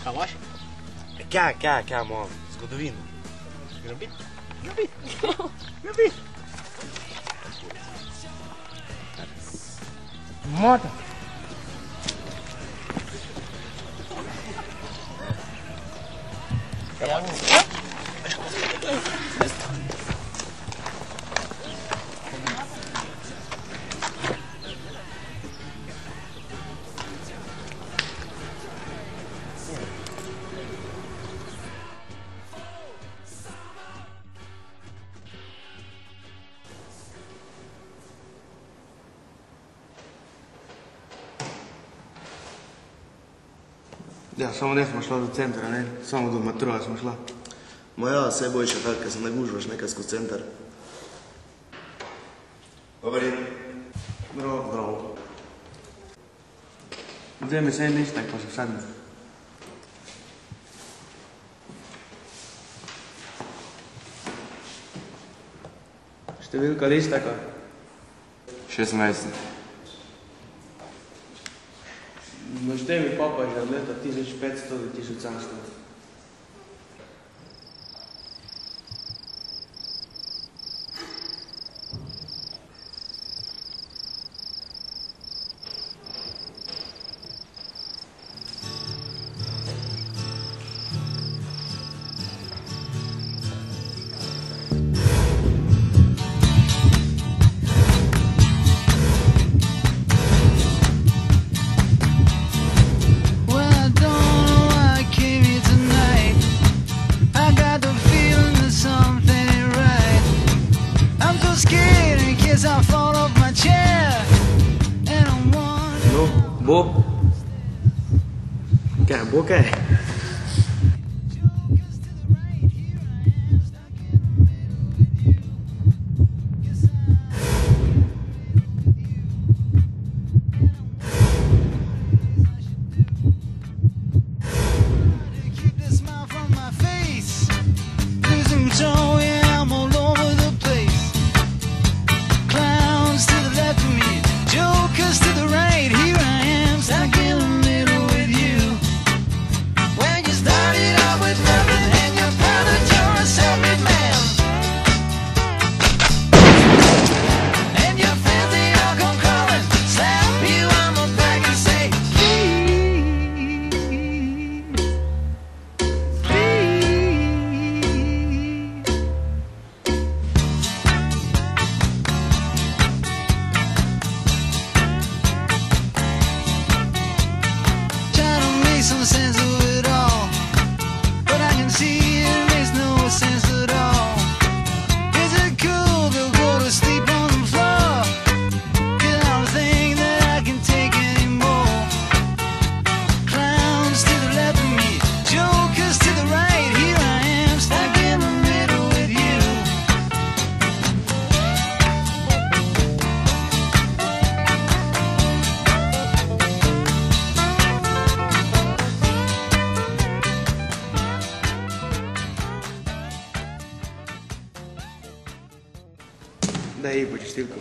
Kaj imaš? Kaj, malo, zgodovino. Grem biti? Mata. Kaj imaš? Ja, samo ne smo šla do centra, ne? Samo do metroja smo šla. Ma ja, vse boljše tako, ker se ne gužvaš nekaj skozi center. Dobar dan. Zdravo. Zdaj mi se en listek, pa se sedme. Številka listeka? 26. Naštej mi papa že od leta 1500 do 1700. No, bo? Kaj, bo kaj? Some sense of it all, but I can see it makes no sense at all. Is it cool to go to sleep on the floor? 'Cause I don't think that I can take anymore. Clowns to the left of me, jokers to the right. Here I am, stuck in the middle with you. Daj ji počistilko.